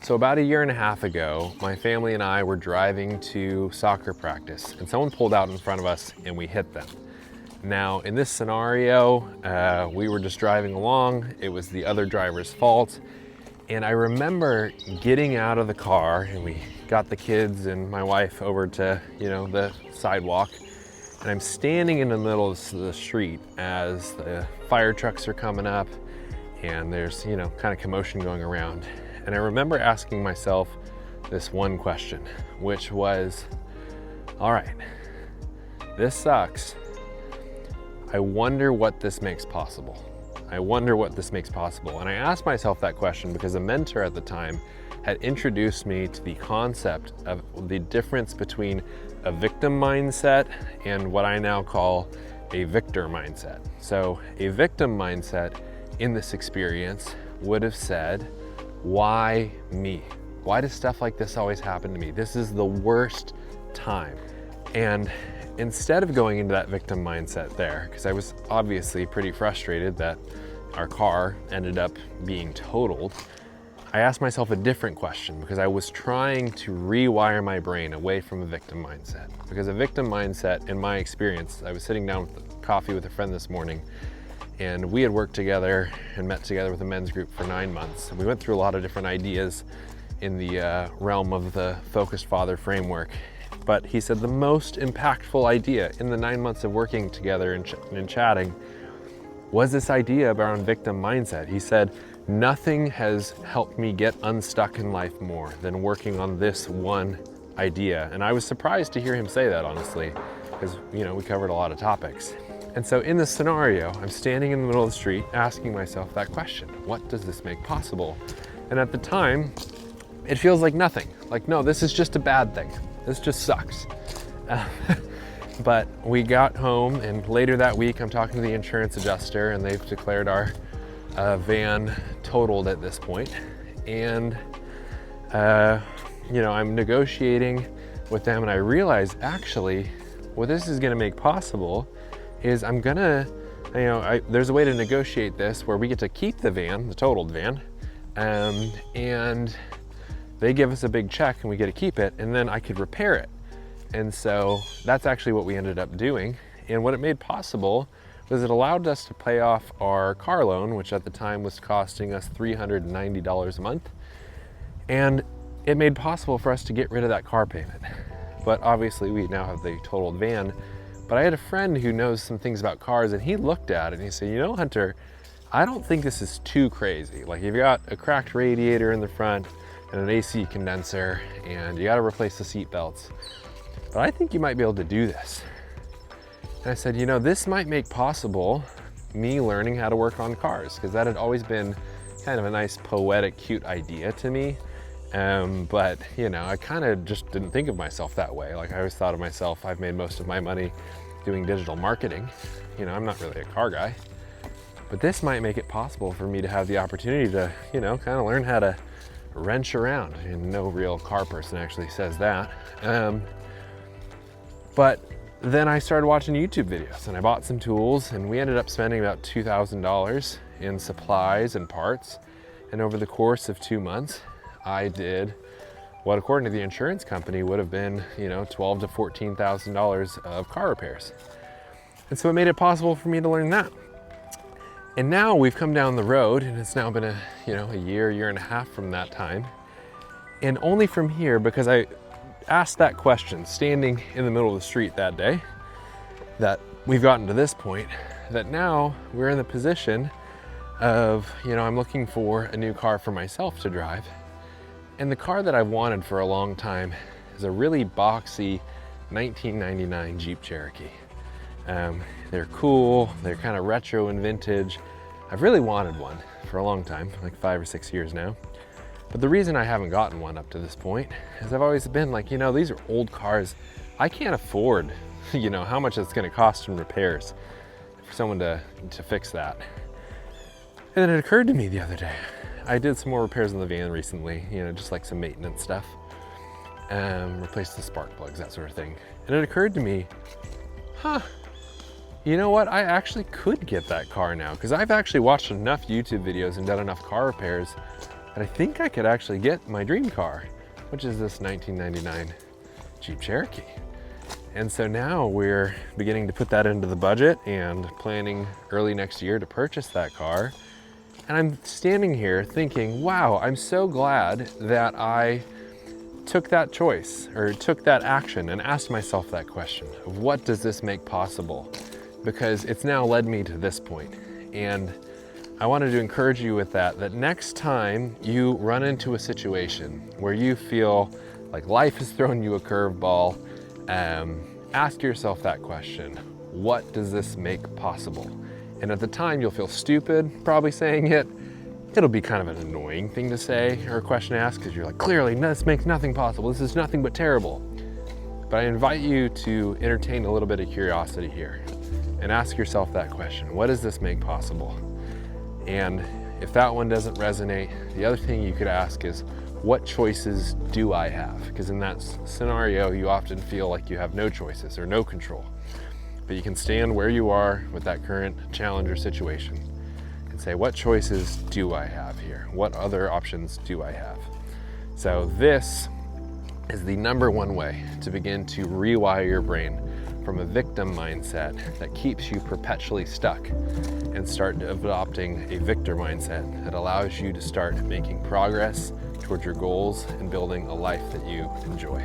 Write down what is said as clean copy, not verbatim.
So about a year and a half ago, my family and I were driving to soccer practice and someone pulled out in front of us and we hit them. Now in this scenario, we were just driving along. It was the other driver's fault. And I remember getting out of the car and we got the kids and my wife over to, the sidewalk. And I'm standing in the middle of the street as the fire trucks are coming up and there's, kind of commotion going around. And I remember asking myself this one question, which was, all right, this sucks. I wonder what this makes possible. I wonder what this makes possible. And I asked myself that question because a mentor at the time had introduced me to the concept of the difference between a victim mindset and what I now call a victor mindset. So a victim mindset in this experience would have said, why me? Why does stuff like this always happen to me? This is the worst time. And instead of going into that victim mindset there, because I was obviously pretty frustrated that our car ended up being totaled, I asked myself a different question because I was trying to rewire my brain away from a victim mindset. Because a victim mindset, in my experience, I was sitting down with coffee with a friend this morning and we had worked together and met together with a men's group for 9 months. And we went through a lot of different ideas in the realm of the focused father framework. But he said the most impactful idea in the 9 months of working together and chatting was this idea around victim mindset. He said, nothing has helped me get unstuck in life more than working on this one idea. And I was surprised to hear him say that, honestly, because we covered a lot of topics. And so in this scenario, I'm standing in the middle of the street asking myself that question, what does this make possible? And at the time, it feels like nothing. Like, no, this is just a bad thing. This just sucks. But we got home and later that week, I'm talking to the insurance adjuster and they've declared our van totaled at this point. And, I'm negotiating with them and I realize actually what this is gonna make possible is I'm gonna, there's a way to negotiate this where we get to keep the van, the totaled van, and they give us a big check and we get to keep it and then I could repair it. And so that's actually what we ended up doing. And what it made possible was it allowed us to pay off our car loan, which at the time was costing us $390 a month. And it made possible for us to get rid of that car payment. But obviously we now have the totaled van. But I had a friend who knows some things about cars and he looked at it and he said, Hunter, I don't think this is too crazy. Like you've got a cracked radiator in the front and an AC condenser and you got to replace the seat belts. But I think you might be able to do this. And I said, this might make possible me learning how to work on cars because that had always been kind of a nice poetic, cute idea to me. But I kind of just didn't think of myself that way. Like I always thought of myself, I've made most of my money doing digital marketing. I'm not really a car guy, but this might make it possible for me to have the opportunity to, kind of learn how to wrench around. And no real car person actually says that. But then I started watching YouTube videos and I bought some tools and we ended up spending about $2,000 in supplies and parts. And over the course of 2 months, I did what according to the insurance company would have been, $12,000 to $14,000 of car repairs. And so it made it possible for me to learn that. And now we've come down the road and it's now been a year and a half from that time. And only from here, because I asked that question standing in the middle of the street that day, that we've gotten to this point, that now we're in the position of, I'm looking for a new car for myself to drive. And the car that I've wanted for a long time is a really boxy 1999 Jeep Cherokee. They're cool, they're kind of retro and vintage. I've really wanted one for a long time, like 5 or 6 years now. But the reason I haven't gotten one up to this point is I've always been like, these are old cars. I can't afford, how much it's gonna cost in repairs for someone to fix that. And then it occurred to me the other day, I did some more repairs on the van recently, just like some maintenance stuff. Replaced the spark plugs, that sort of thing. And it occurred to me, you know what? I actually could get that car now because I've actually watched enough YouTube videos and done enough car repairs that I think I could actually get my dream car, which is this 1999 Jeep Cherokee. And so now we're beginning to put that into the budget and planning early next year to purchase that car. And I'm standing here thinking, wow, I'm so glad that I took that choice or took that action and asked myself that question of what does this make possible? Because it's now led me to this point. And I wanted to encourage you with that next time you run into a situation where you feel like life has thrown you a curveball, ask yourself that question. What does this make possible? And at the time you'll feel stupid probably saying it. It'll be kind of an annoying thing to say or a question to ask because you're like, clearly this makes nothing possible. This is nothing but terrible. But I invite you to entertain a little bit of curiosity here and ask yourself that question. What does this make possible? And if that one doesn't resonate, the other thing you could ask is, what choices do I have? Because in that scenario, you often feel like you have no choices or no control. But you can stand where you are with that current challenge or situation and say, what choices do I have here? What other options do I have? So this is the #1 way to begin to rewire your brain from a victim mindset that keeps you perpetually stuck and start adopting a victor mindset that allows you to start making progress towards your goals and building a life that you enjoy.